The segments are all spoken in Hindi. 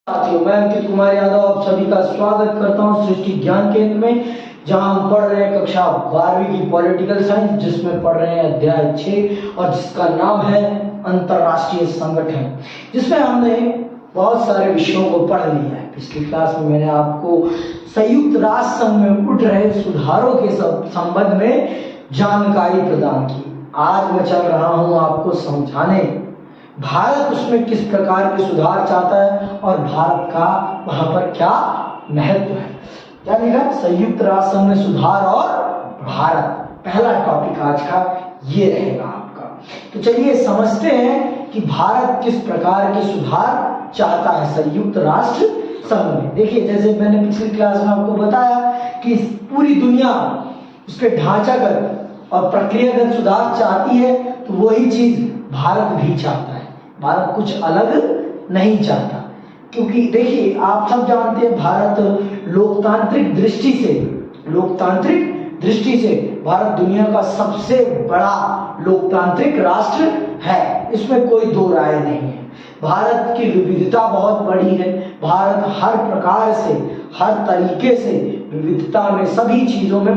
साथियों, मैं अंकित कुमार यादव आप सभी का स्वागत करता हूं सृष्टि ज्ञान केंद्र में, जहां हम पढ़ रहे हैं कक्षा 12वीं की पॉलिटिकल साइंस, जिसमें पढ़ रहे हैं अध्याय 6 और जिसका नाम है अंतरराष्ट्रीय संगठन, जिसमें हमने बहुत सारे विषयों को पढ़ लिया है। पिछली क्लास में मैंने आपको संयुक्त राष्ट्र संघ में उठ रहे सुधारों के संबंध में जानकारी प्रदान की। आज मैं चल रहा हूं आपको समझाने भारत उसमें किस प्रकार के सुधार चाहता है और भारत का वहां पर क्या महत्व है। क्या लिखा? संयुक्त राष्ट्र संघ में सुधार और भारत, पहला टॉपिक आज का ये रहेगा आपका। तो चलिए समझते हैं कि भारत किस प्रकार के सुधार चाहता है संयुक्त राष्ट्र संघ में। देखिए, जैसे मैंने पिछली क्लास में आपको बताया कि पूरी दुनिया उसके ढांचागत और प्रक्रियागत सुधार चाहती है, तो वही चीज भारत भी चाहता है। भारत कुछ अलग नहीं चाहता, क्योंकि देखिए आप सब जानते हैं भारत लोकतांत्रिक दृष्टि से भारत दुनिया का सबसे बड़ा लोकतांत्रिक राष्ट्र है, इसमें कोई दो राय नहीं है। भारत की विविधता बहुत बड़ी है। भारत हर प्रकार से, हर तरीके से विविधता में, सभी चीजों में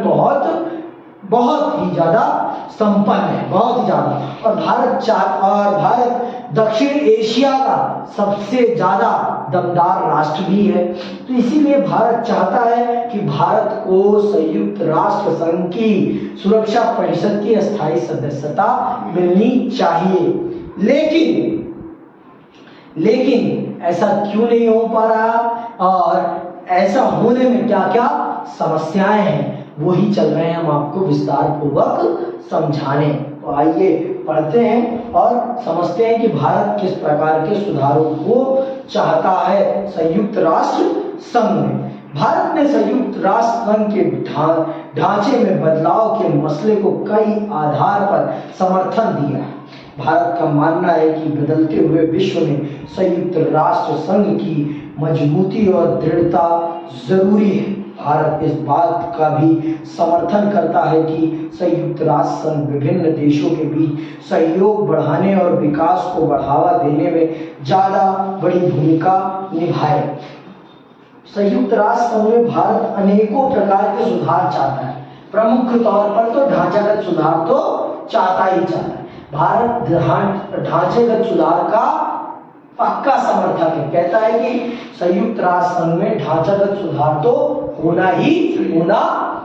बहुत ही ज्यादा संपन्न है, बहुत ही ज्यादा। और भारत दक्षिण एशिया का सबसे ज्यादा दमदार राष्ट्र भी है। तो इसीलिए भारत चाहता है कि भारत को संयुक्त राष्ट्र संघ की सुरक्षा परिषद की अस्थायी सदस्यता मिलनी चाहिए। लेकिन ऐसा क्यों नहीं हो पा रहा और ऐसा होने में क्या क्या समस्याएं हैं, वही चल रहे हैं हम आपको विस्तार पूर्वक समझाने। तो आइए पढ़ते हैं और समझते हैं कि भारत किस प्रकार के सुधारों को चाहता है संयुक्त राष्ट्र संघ में। भारत ने संयुक्त राष्ट्र संघ के ढांचे में बदलाव के मसले को कई आधार पर समर्थन दिया है। भारत का मानना है कि बदलते हुए विश्व में संयुक्त राष्ट्र संघ की मजबूती और दृढ़ता जरूरी है। भारत इस बात का भी समर्थन करता है कि संयुक्त राष्ट्र संघ विभिन्न देशों के बीच सहयोग बढ़ाने और विकास को बढ़ावा देने में ज्यादा बड़ी भूमिका निभाए। संयुक्त राष्ट्र संघ में भारत अनेकों प्रकार के सुधार चाहता है। प्रमुख तौर पर तो ढांचागत सुधार तो चाहता ही चाहता है। भारत ढांचागत सुधार का पक्का समर्थक है। कहता है कि संयुक्त राष्ट्र संघ में ढांचागत सुधार तो होना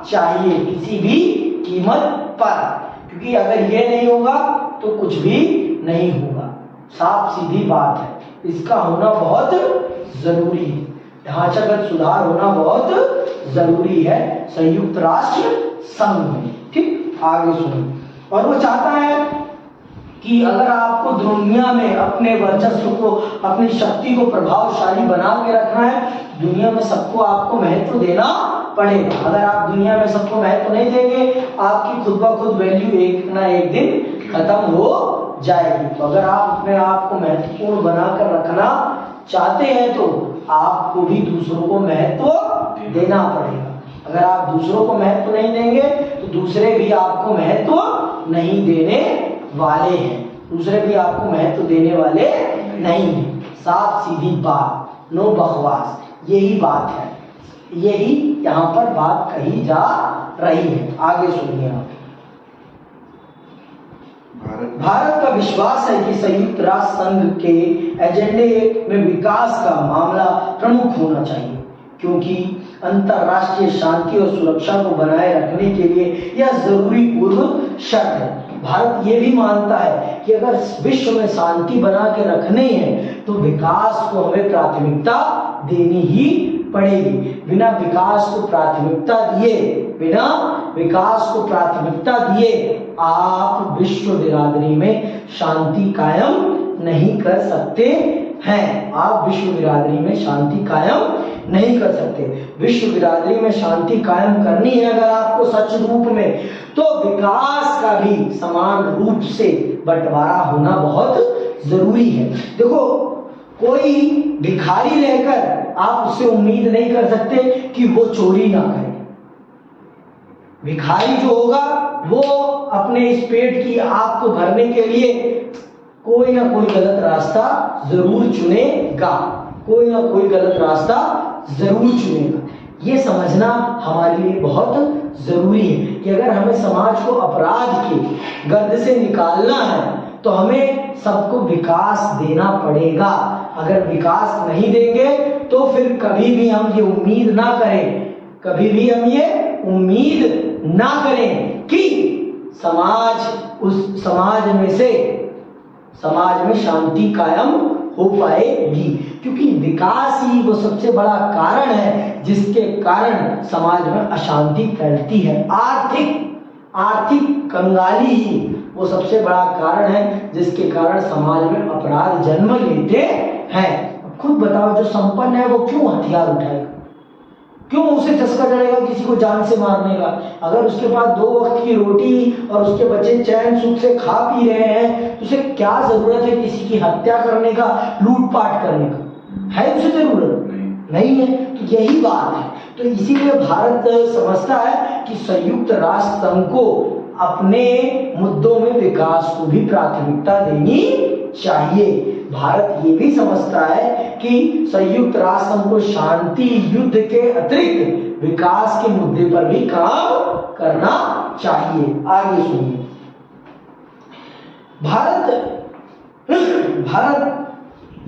चाहिए किसी भी कीमत पर, क्योंकि अगर ये नहीं होगा तो कुछ भी नहीं होगा। साफ सीधी बात है, इसका होना बहुत जरूरी है। ढांचागत सुधार होना बहुत जरूरी है संयुक्त राष्ट्र संघ में। ठीक, आगे सुनो। और वो चाहता है कि अगर आपको दुनिया में अपने वर्चस्व को, अपनी शक्ति को प्रभावशाली बना के रखना है, दुनिया में सबको आपको महत्व देना पड़ेगा। अगर आप दुनिया में सबको महत्व नहीं देंगे, आपकी खुद ब खुद वैल्यू एक ना एक दिन खत्म हो जाएगी। तो अगर आप अपने आप को महत्वपूर्ण बनाकर रखना चाहते हैं, तो आपको भी दूसरों को महत्व देना पड़ेगा। अगर आप दूसरों को महत्व नहीं देंगे, तो दूसरे भी आपको महत्व नहीं देने वाले हैं। दूसरे भी आपको महत्व देने वाले नहीं है। साफ सीधी बात, नो बकवास, यही बात है, यही यहाँ पर बात कही जा रही है। आगे सुनिए आप। भारत का विश्वास है कि संयुक्त राष्ट्र संघ के एजेंडे में विकास का मामला प्रमुख होना चाहिए, क्योंकि अंतरराष्ट्रीय शांति और सुरक्षा को बनाए रखने के लिए यह जरूरी पूर्व शर्त है। भारत ये भी मानता है कि अगर विश्व में शांति बना के रखनी है, तो विकास को हमें प्राथमिकता देनी ही पड़ेगी। बिना विकास को प्राथमिकता दिए आप विश्व बिरादरी में शांति कायम नहीं कर सकते हैं। आप विश्व बिरादरी में शांति कायम नहीं कर सकते। विश्व बिरादरी में शांति कायम करनी है अगर आपको सच रूप में, तो विकास का भी समान रूप से बंटवारा होना बहुत जरूरी है। देखो, कोई भिखारी लेकर आप उससे उम्मीद नहीं कर सकते कि वो चोरी ना करे। भिखारी जो होगा वो अपने इस पेट की आग को भरने के लिए कोई ना कोई गलत रास्ता जरूर चुनेगा। कोई ना कोई गलत रास्ता जरूर चुनेगा। ये समझना हमारे लिए बहुत जरूरी है कि अगर हमें समाज को अपराध के गर्द से निकालना है तो हमें सबको विकास देना पड़ेगा। अगर विकास नहीं देंगे तो फिर कभी भी हम ये उम्मीद ना करें, कभी भी हम ये उम्मीद ना करें कि समाज में शांति कायम हो पाएगी, क्योंकि विकास ही वो सबसे बड़ा कारण है जिसके कारण समाज में अशांति फैलती है। आर्थिक कंगाली ही वो सबसे बड़ा कारण है जिसके कारण समाज में अपराध जन्म लेते हैं। खुद बताओ, जो संपन्न है वो क्यों हथियार उठाएगा, क्यों उसे चस्का चढ़ेगा किसी को जान से मारने का? अगर उसके पास 2 वक्त की रोटी और उसके बच्चे चैन सुख से खा पी रहे हैं तो उसे क्या जरूरत है किसी की हत्या करने का, लूटपाट करने का? है उसे जरूरत? नहीं है। तो यही बात है। तो इसीलिए भारत समझता है कि संयुक्त राष्ट्र संघ को अपने मुद्दों में विकास को भी प्राथमिकता देनी चाहिए। भारत ये भी समझता है कि संयुक्त राष्ट्र संघ को शांति युद्ध के अतिरिक्त विकास के मुद्दे पर भी काम करना चाहिए। आगे सुनिए। भारत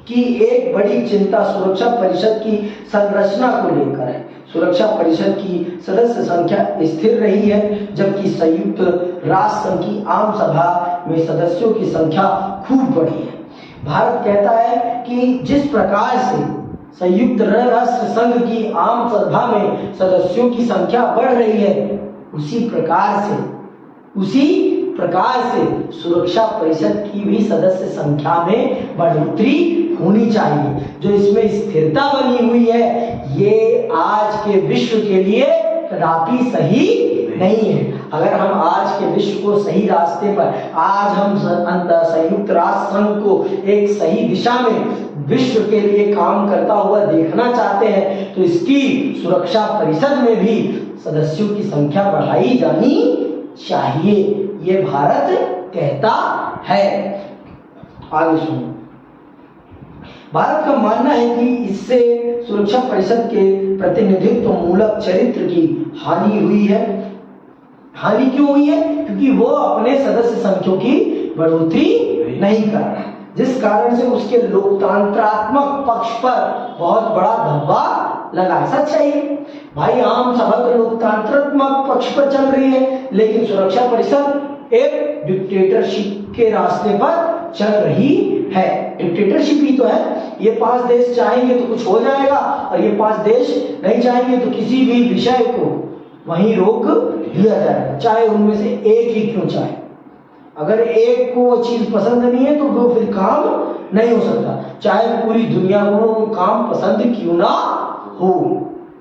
की एक बड़ी चिंता सुरक्षा परिषद की संरचना को लेकर है। सुरक्षा परिषद की सदस्य संख्या स्थिर रही है, जबकि संयुक्त राष्ट्र संघ की आम सभा में सदस्यों की संख्या खूब बढ़ी है। भारत कहता है कि जिस प्रकार से संयुक्त राष्ट्र संघ की आम सभा में सदस्यों की संख्या बढ़ रही है, उसी प्रकार से सुरक्षा परिषद की भी सदस्य संख्या में बढ़ोतरी होनी चाहिए। जो इसमें स्थिरता बनी हुई है ये आज के विश्व के लिए कदापि सही नहीं है। अगर हम आज के विश्व को सही रास्ते पर, आज हम संयुक्त राष्ट्र संघ को एक सही दिशा में विश्व के लिए काम करता हुआ देखना चाहते हैं तो इसकी सुरक्षा परिषद में भी सदस्यों की संख्या बढ़ाई जानी चाहिए, ये भारत कहता है। आगे सुनो। भारत का मानना है कि इससे सुरक्षा परिषद के प्रतिनिधित्व मूलक चरित्र की हानि हुई है। हानि क्यों हुई है? क्योंकि वो अपने सदस्य संख्या की बढ़ोतरी नहीं कर रहा है, जिस कारण से उसके लोकतंत्रात्मक पक्ष पर बहुत बड़ा धब्बा लगा। सच्चाई है भाई, आम सभा तो लोकतंत्रात्मक पक्ष पर चल रही है, लेकिन सुरक्षा परिषद एक डिक्टेटरशिप के रास्ते पर चल रही है। डिक्टेटरशिप ही तो है। ये 5 देश चाहेंगे तो कुछ हो जाएगा और ये 5 देश नहीं चाहेंगे तो किसी भी विषय को वहीं रोक दिया जाएगा, चाहे उनमें से एक ही क्यों चाहे। अगर एक को वो चीज पसंद नहीं है तो वो फिर काम नहीं हो सकता, चाहे पूरी दुनिया को काम पसंद क्यों ना हो।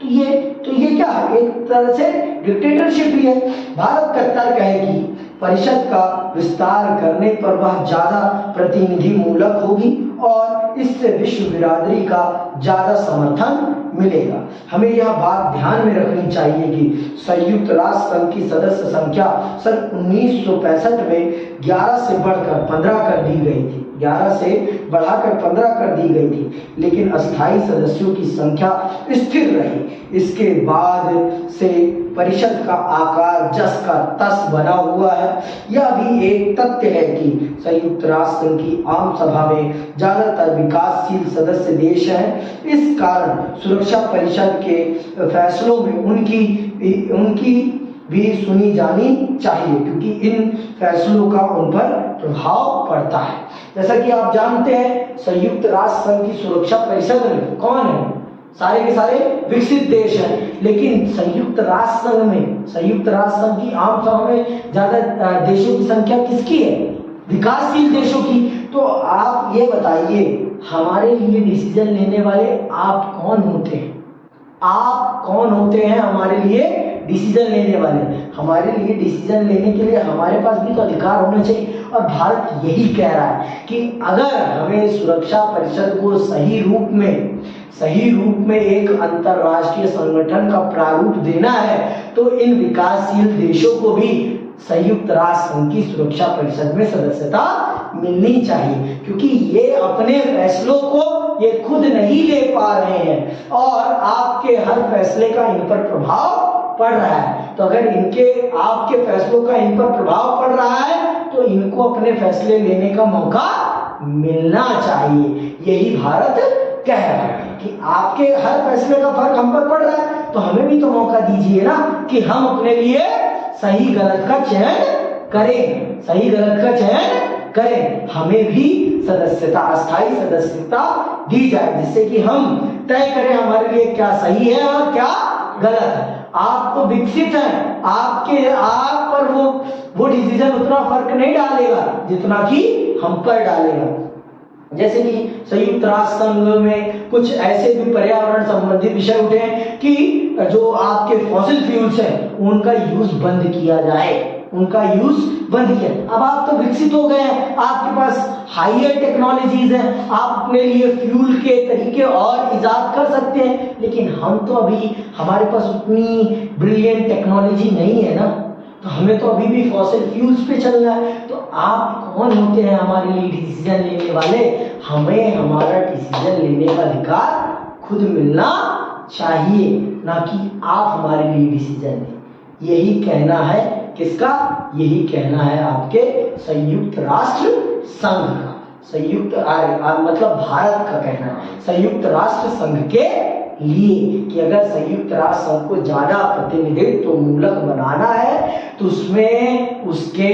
तो ये क्या है? एक तरह से डिक्टेटरशिप ही है। भारत का तर्क है कि परिषद का विस्तार करने पर वह ज्यादा प्रतिनिधि मूलक होगी और इससे विश्व बिरादरी का ज्यादा समर्थन मिलेगा। हमें यह बात ध्यान में रखनी चाहिए कि संयुक्त राष्ट्र संघ की सदस्य संख्या सन 1965 में 11 से बढ़कर 15 कर दी गई थी, 11 से बढ़ाकर 15 कर दी गई थी, लेकिन अस्थायी सदस्यों की संख्या स्थिर रही। इसके बाद से परिषद का आकार जस का तस बना हुआ है। यह भी एक तथ्य है कि संयुक्त राष्ट्र संघ की आम सभा में ज्यादातर विकासशील सदस्य देश हैं। इस कारण सुरक्षा परिषद के फैसलों में उनकी भी सुनी जानी चाहिए, क्योंकि इन फैसलों का उन पर प्रभाव पड़ता है। जैसा कि आप जानते हैं, संयुक्त राष्ट्र संघ की सुरक्षा परिषद में कौन है? सारे के सारे विकसित देश हैं, लेकिन संयुक्त राष्ट्र संघ की आम सभा में ज्यादा देशों की संख्या किसकी है? विकासशील देशों की। तो आप ये बताइए, हमारे लिए डिसीजन लेने वाले आप कौन होते हैं? आप कौन होते हैं हमारे लिए डिसीजन लेने वाले? हमारे लिए डिसीजन लेने के लिए हमारे पास भी तो अधिकार होना चाहिए। और भारत यही कह रहा है कि अगर हमें सुरक्षा परिषद को सही रूप में एक अंतरराष्ट्रीय संगठन का प्रारूप देना है तो इन विकासशील देशों को भी संयुक्त राष्ट्र संघ की सुरक्षा परिषद में सदस्यता मिलनी चाहिए, क्योंकि ये अपने फैसलों को ये खुद नहीं ले पा रहे हैं और आपके हर फैसले का इन पर प्रभाव पड़ रहा है। तो अगर इनके आपके फैसलों का इन पर प्रभाव पड़ रहा है तो इनको अपने फैसले लेने का मौका मिलना चाहिए। यही भारत कह रहा है कि आपके हर फैसले का फर्क हम पर पड़ रहा है तो हमें भी तो मौका दीजिए ना कि हम अपने लिए सही गलत का चयन करें, सही गलत का चयन करें। हमें भी सदस्यता, अस्थायी सदस्यता दी जाए जिससे कि हम तय करें हमारे लिए क्या सही है और क्या गलत है। आप तो विकसित हैं, आप पर वो डिसीजन उतना फर्क नहीं डालेगा जितना कि हम पर डालेगा। जैसे कि संयुक्त राष्ट्र संघ में कुछ ऐसे भी पर्यावरण संबंधित विषय उठे हैं कि जो आपके फॉसिल फ्यूल्स हैं उनका यूज बंद किया जाए, उनका यूज बंद किया। अब आप तो विकसित हो गए हैं, आपके पास हायर टेक्नोलॉजीज हैं, आप अपने लिए फ्यूल के तरीके और इजाद कर सकते हैं, लेकिन हम तो अभी हमारे पास उतनी ब्रिलियंट टेक्नोलॉजी नहीं है ना, तो हमें तो अभी भी फॉसिल फ्यूल्स पे चलना है। तो आप कौन होते हैं हमारे लिए डिसीजन लेने वाले? हमें हमारा डिसीजन लेने का अधिकार खुद मिलना चाहिए, ना कि आप हमारे लिए डिसीजन लें। यही कहना है किसका? यही कहना है आपके संयुक्त राष्ट्र संघ का, मतलब भारत का कहना है संयुक्त राष्ट्र संघ के लिए कि अगर संयुक्त राष्ट्र संघ को ज्यादा प्रतिनिधित्व मूलक बनाना है तो उसमें उसके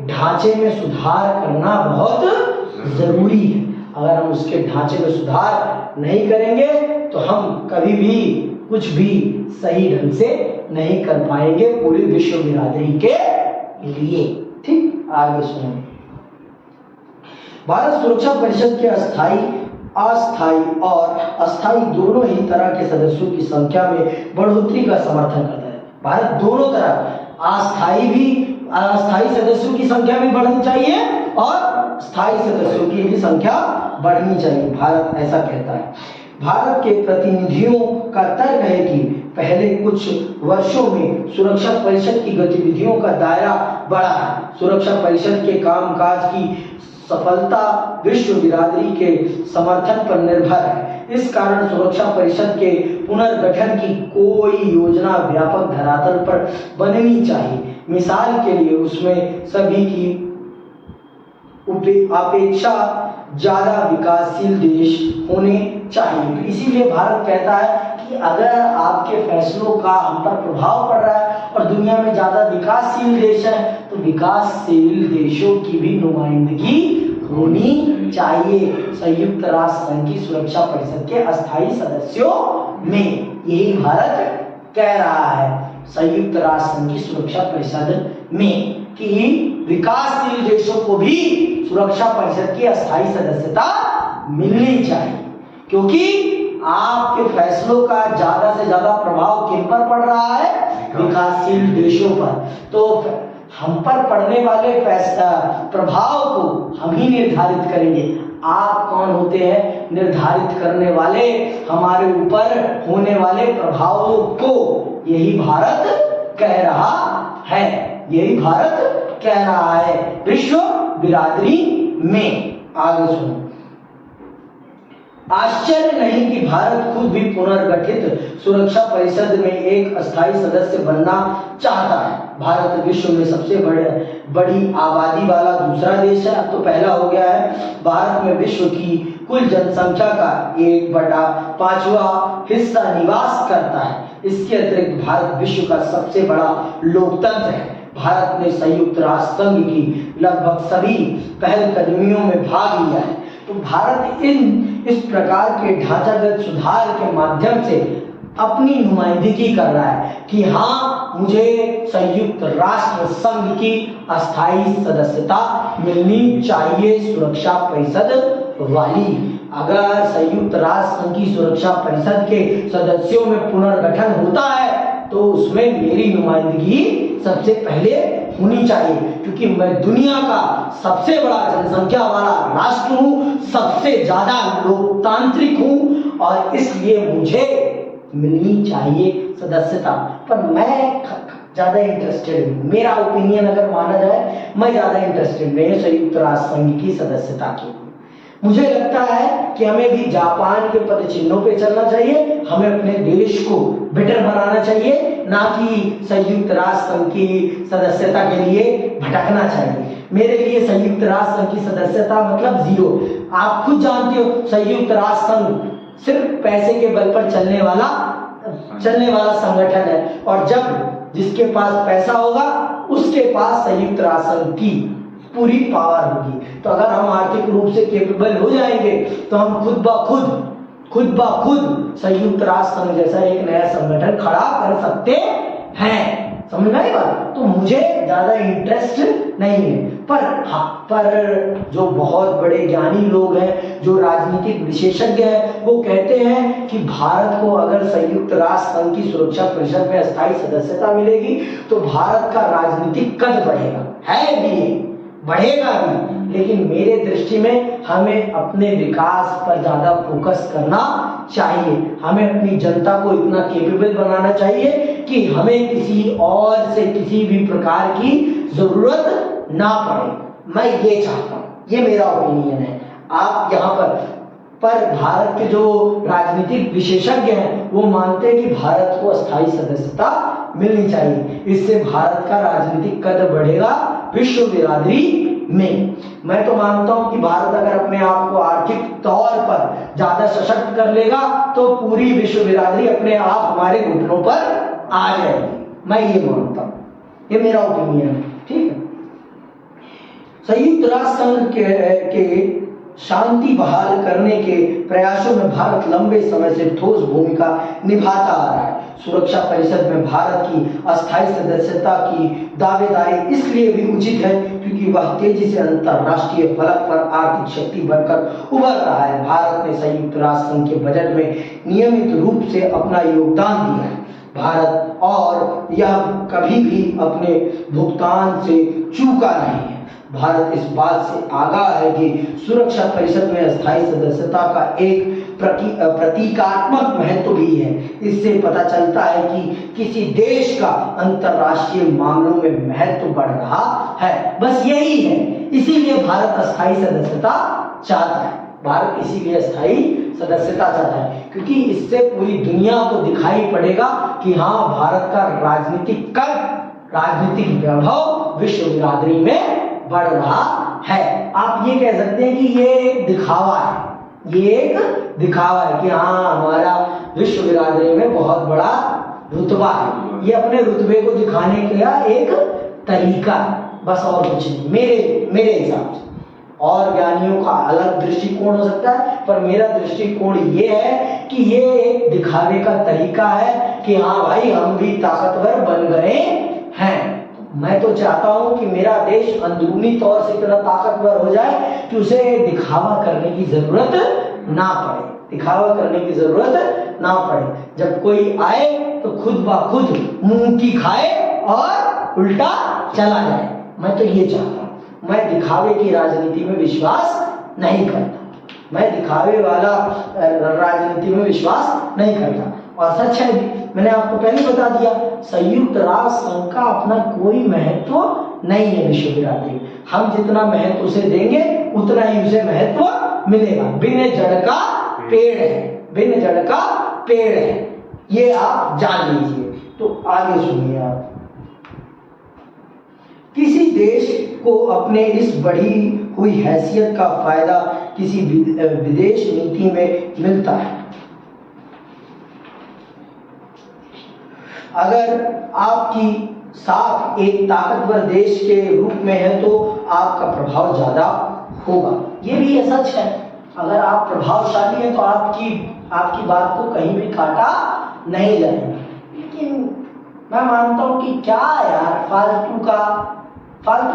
ढांचे में सुधार करना बहुत जरूरी है। अगर हम उसके ढांचे में सुधार नहीं करेंगे तो हम कभी भी कुछ भी सही ढंग से नहीं कर पाएंगे पूरी विश्व बिरादरी के लिए। ठीक, आगे सुनो। भारत सुरक्षा परिषद के अस्थायी, अस्थायी और अस्थायी दोनों ही तरह के सदस्यों की संख्या में बढ़ोतरी का समर्थन करता है। भारत दोनों तरह, अस्थायी सदस्यों की संख्या भी बढ़नी चाहिए और स्थायी सदस्यों की भी संख्या बढ़नी चाहिए, भारत ऐसा कहता है। भारत के प्रतिनिधियों का तर्क है कि पहले कुछ वर्षों में सुरक्षा परिषद की गतिविधियों का दायरा बढ़ा है। सुरक्षा परिषद के कामकाज की सफलता विश्व बिरादरी के समर्थन पर निर्भर है। इस कारण सुरक्षा परिषद के पुनर्गठन की कोई योजना व्यापक धरातल पर बननी चाहिए। मिसाल के लिए उसमें सभी की अपेक्षा ज्यादा विकासशील देश होने चाहिए। इसीलिए भारत कहता है कि अगर आपके फैसलों का हम पर प्रभाव पड़ रहा है और दुनिया में ज्यादा विकासशील देश है तो विकासशील देशों की भी नुमाइंदगी होनी चाहिए संयुक्त राष्ट्र संघ की सुरक्षा परिषद के अस्थायी सदस्यों में। यही भारत कह रहा है संयुक्त राष्ट्र संघ की सुरक्षा परिषद में कि विकासशील देशों को भी सुरक्षा परिषद की अस्थायी सदस्यता मिलनी चाहिए, क्योंकि आपके फैसलों का ज्यादा से ज्यादा प्रभाव किन पर पड़ रहा है? विकासशील देशों पर। तो हम पर पड़ने वाले प्रभाव को हम ही निर्धारित करेंगे। आप कौन होते हैं निर्धारित करने वाले हमारे ऊपर होने वाले प्रभावों को? यही भारत कह रहा है, यही भारत कह रहा है विश्व बिरादरी में। आगे सुनो। आश्चर्य नहीं कि भारत खुद भी पुनर्गठित सुरक्षा परिषद में एक अस्थायी सदस्य बनना चाहता है। भारत विश्व में सबसे बड़ी आबादी वाला दूसरा देश है, अब तो पहला हो गया है। भारत में विश्व की कुल जनसंख्या का 1/5 हिस्सा निवास करता है। इसके अतिरिक्त भारत विश्व का सबसे बड़ा लोकतंत्र है। भारत ने संयुक्त राष्ट्र संघ की लगभग सभी पहलकदमियों में भाग लिया है। तो भारत इस प्रकार के ढांचागत सुधार के माध्यम से अपनी नुमाइंदगी कर रहा है कि हाँ, मुझे संयुक्त राष्ट्र संघ की अस्थायी सदस्यता मिलनी चाहिए सुरक्षा परिषद वाली। अगर संयुक्त राष्ट्र संघ की सुरक्षा परिषद के सदस्यों में पुनर्गठन होता है तो उसमें मेरी नुमाइंदगी सबसे पहले होनी चाहिए, क्योंकि मैं दुनिया का सबसे बड़ा जनसंख्या वाला राष्ट्र हूं, सबसे ज्यादा लोकतांत्रिक हूं और इसलिए मुझे मिलनी चाहिए सदस्यता। पर मैं ज्यादा इंटरेस्टेड हूं, मेरा ओपिनियन अगर माना जाए, मैं ज्यादा इंटरेस्टेड नहीं संयुक्त राष्ट्र संघ की सदस्यता के लिए। मुझे लगता है कि हमें भी जापान के पद चिन्हों पे चलना चाहिए, हमें अपने देश को बेटर बनाना चाहिए, ना कि संयुक्त राष्ट्र संघ की सदस्यता के लिए भटकना चाहिए। मेरे लिए संयुक्त राष्ट्र संघ की सदस्यता मतलब जीरो। आप खुद जानते हो संयुक्त राष्ट्र संघ सिर्फ पैसे के बल पर चलने वाला संगठन है, और जब जिसके पास पैसा होगा उसके पास संयुक्त राष्ट्र संघ की पूरी पावर होगी। तो अगर हम आर्थिक रूप से कैपेबल हो जाएंगे तो हम खुद ब खुद संयुक्त राष्ट्र संघ जैसा एक नया संगठन खड़ा कर सकते हैं। समझ में आई बात? तो मुझे ज्यादा इंटरेस्ट नहीं है, पर जो बहुत बड़े ज्ञानी लोग हैं, जो राजनीतिक विशेषज्ञ हैं, वो कहते हैं कि भारत को अगर संयुक्त राष्ट्र संघ की सुरक्षा परिषद में अस्थायी सदस्यता मिलेगी तो भारत का राजनीतिक कद बढ़ेगा, है भी बढ़ेगा भी। लेकिन मेरे दृष्टि में हमें अपने विकास पर ज्यादा फोकस करना चाहिए। हमें अपनी जनता को इतना कैपेबल बनाना चाहिए कि हमें किसी और से किसी भी प्रकार की जरूरत ना पड़े। मैं ये चाहता हूँ, ये मेरा ओपिनियन है। आप यहाँ पर भारत के जो राजनीतिक विशेषज्ञ हैं वो मानते हैं कि भारत को अस्थायी सदस्यता मिलनी चाहिए, इससे भारत का राजनीतिक कद बढ़ेगा विश्व बिरादरी में। मैं तो मानता हूं कि भारत अगर अपने आप को आर्थिक तौर पर ज्यादा सशक्त कर लेगा तो पूरी विश्व बिरादरी अपने आप हमारे घुटनों पर आ जाएगी। मैं ये मानता हूं, ये मेरा ओपिनियन है, ठीक है। संयुक्त राष्ट्र संघ के शांति बहाल करने के प्रयासों में भारत लंबे समय से ठोस भूमिका निभाता आ रहा है। सुरक्षा परिषद में भारत की अस्थायी सदस्यता की दावेदारी इसलिए भी उचित है क्योंकि वह तेजी से अंतरराष्ट्रीय फलक पर आर्थिक शक्ति बनकर उभर रहा है। भारत ने संयुक्त राष्ट्र संघ के बजट में नियमित रूप से अपना योगदान दिया है। भारत और यह कभी भी अपने भुगतान से चूका नहीं है। भारत इस बात से आगाह है कि सुरक्षा परिषद में अस्थायी सदस्यता का एक प्रतीकात्मक महत्व भी है। इससे पता चलता है कि किसी देश का अंतरराष्ट्रीय मामलों में महत्व बढ़ रहा है। बस यही है, इसीलिए भारत अस्थायी सदस्यता चाहता है। भारत इसीलिए अस्थायी सदस्यता चाहता है क्योंकि इससे पूरी दुनिया को दिखाई पड़ेगा कि हाँ, भारत का राजनीतिक कद, राजनीतिक वैभव विश्व बिरादरी में बढ़ रहा है। आप ये कह सकते हैं कि ये एक दिखावा है, ये एक दिखावा है कि हाँ, हमारा विश्व बिरादरी में बहुत बड़ा रुतबा है। ये अपने रुतबे को दिखाने का एक तरीका है, बस और कुछ नहीं मेरे हिसाब से। और ज्ञानियों का अलग दृष्टिकोण हो सकता है, पर मेरा दृष्टिकोण ये है कि ये एक दिखाने का तरीका है कि हाँ भाई, हम भी ताकतवर बन गए हैं। मैं तो चाहता हूं कि मेरा देश अंदरूनी तौर से इतना ताकतवर हो जाए कि उसे दिखावा करने की जरूरत ना पड़े, दिखावा करने की जरूरत ना पड़े। जब कोई आए तो खुद ब खुद मुंह की खाए और उल्टा चला जाए। मैं तो ये चाहता हूं। मैं दिखावे की राजनीति में विश्वास नहीं करता, मैं दिखावे वाला राजनीति में विश्वास नहीं करता। और सच है भी, मैंने आपको पहले बता दिया, संयुक्त राष्ट्र संघ का अपना कोई महत्व नहीं है विश्व बिरादरी। हम जितना महत्व उसे देंगे उतना ही उसे महत्व मिलेगा। बिन जड़ का पेड़ है, बिन जड़ का पेड़ है, ये आप जान लीजिए। तो आगे सुनिए आप। किसी देश को अपने इस बढ़ी हुई हैसियत का फायदा किसी विदेश नीति में मिलता है। अगर आपकी साख एक ताकतवर देश के रूप में है तो आपका प्रभाव ज्यादा होगा। ये भी सच है, अगर आप प्रभावशाली हैं तो आपकी बात को कहीं भी काटा नहीं जाएगा। लेकिन मैं मानता हूं कि क्या यार, फालतू का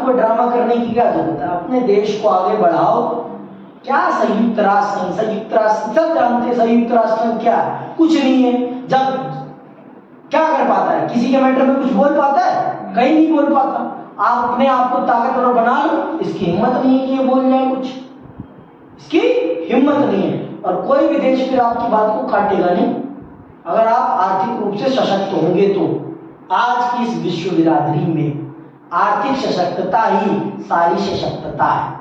ड्रामा करने की क्या जरूरत है। अपने देश को आगे बढ़ाओ। क्या संयुक्त राष्ट्र सब जानते हैं संयुक्त राष्ट्र क्या है? कुछ नहीं है। जब क्या कर पाता है? किसी के मैटर में कुछ बोल पाता है? कहीं नहीं बोल पाता। आप अपने आप को ताकतवर बना लो, इसकी हिम्मत नहीं है कि ये बोल जाए कुछ, इसकी हिम्मत नहीं है। और कोई भी देश फिर आपकी बात को काटेगा नहीं अगर आप आर्थिक रूप से सशक्त होंगे तो। आज की इस विश्व बिरादरी में आर्थिक सशक्तता ही सारी सशक्तता है।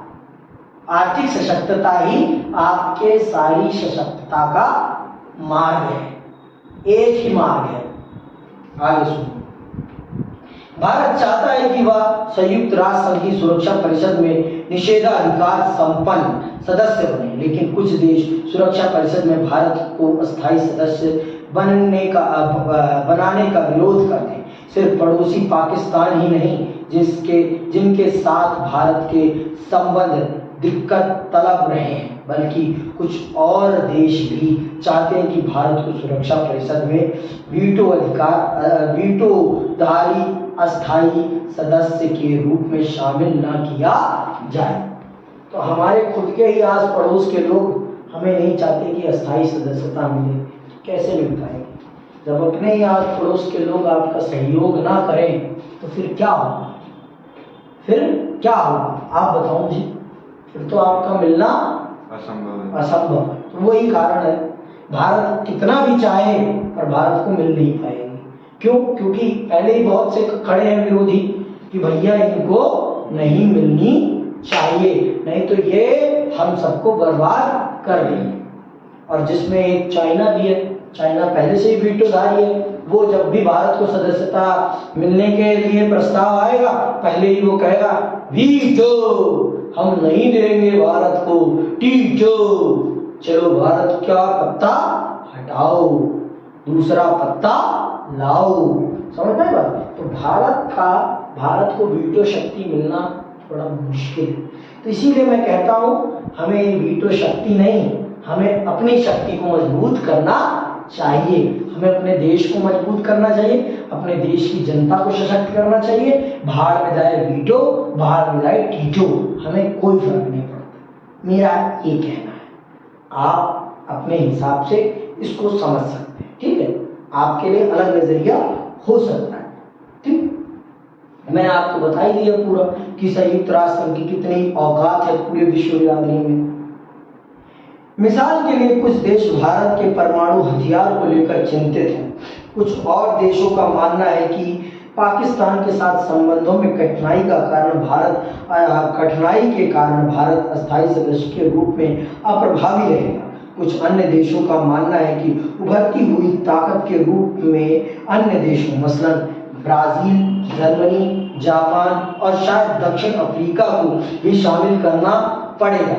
आर्थिक सशक्तता ही आपके सारी सशक्तता का मार्ग है, एक ही मार्ग है। आगे सुनो। भारत चाहता है कि वह संयुक्त राष्ट्र संघ की सुरक्षा परिषद में निषेधाधिकार संपन्न सदस्य बने, लेकिन कुछ देश सुरक्षा परिषद में भारत को अस्थायी सदस्य बनाने का विरोध करते हैं। सिर्फ पड़ोसी पाकिस्तान ही नहीं जिनके साथ भारत के संबंध दिक्कत तलब रहे हैं, बल्कि कुछ और देश भी चाहते हैं कि भारत को सुरक्षा परिषद में वीटोधारी अस्थायी सदस्य के रूप में शामिल न किया जाए। तो हमारे खुद के ही आस पड़ोस के लोग हमें नहीं चाहते कि अस्थायी सदस्यता मिले, तो कैसे मिल पाएगी? जब अपने ही आस पड़ोस के लोग आपका सहयोग ना करें तो फिर क्या होगा? आप बताओ मुझे। फिर तो आपका मिलना असंभव है। तो वही कारण है, भारत कितना भी चाहे पर भारत को मिल नहीं पाएगी। क्यों? क्योंकि पहले ही बहुत से खड़े हैं विरोधी कि भैया इनको नहीं मिलनी चाहिए, नहीं तो ये हम सबको बर्बाद कर देंगे। और जिसमें एक चाइना भी है, चाइना पहले से ही वीटोधारी है। वो जब भी भारत को सदस्यता मिलने के लिए प्रस्ताव आएगा, पहले ही वो कहेगा वीटो, हम नहीं देंगे भारत को, टीटो, चलो भारत का पत्ता हटाओ, दूसरा पत्ता लाओ। समझ में बात? तो भारत को वीटो शक्ति मिलना थोड़ा मुश्किल है। तो इसीलिए मैं कहता हूं हमें वीटो शक्ति नहीं, हमें अपनी शक्ति को मजबूत करना चाहिए। हमें अपने देश को मजबूत करना चाहिए, अपने देश की जनता को सशक्त करना चाहिए। बाहर में जाए वीटो, बाहर में जाए टीटो, हमें कोई फर्क नहीं पड़ता। मेरा ये कहना है, आप अपने हिसाब से इसको समझ सकते हैं, ठीक है? आपके लिए अलग नजरिया हो सकता है, ठीक? मैंने आपको बता ही दिया पूरा कि संयुक्त राष्ट्र संघ की कितनी औकात है पूरे विश्व बिरादरी में। मिसाल के लिए कुछ देश भारत के परमाणु हथियार को लेकर चिंतित हैं। कुछ और देशों का मानना है कि पाकिस्तान के साथ संबंधों में कठिनाई के कारण भारत अस्थायी सदस्य के रूप में अप्रभावी रहेगा। कुछ अन्य देशों का मानना है कि उभरती हुई ताकत के रूप में अन्य देशों मसलन ब्राजील, जर्मनी, जापान और शायद दक्षिण अफ्रीका को भी शामिल करना पड़ेगा।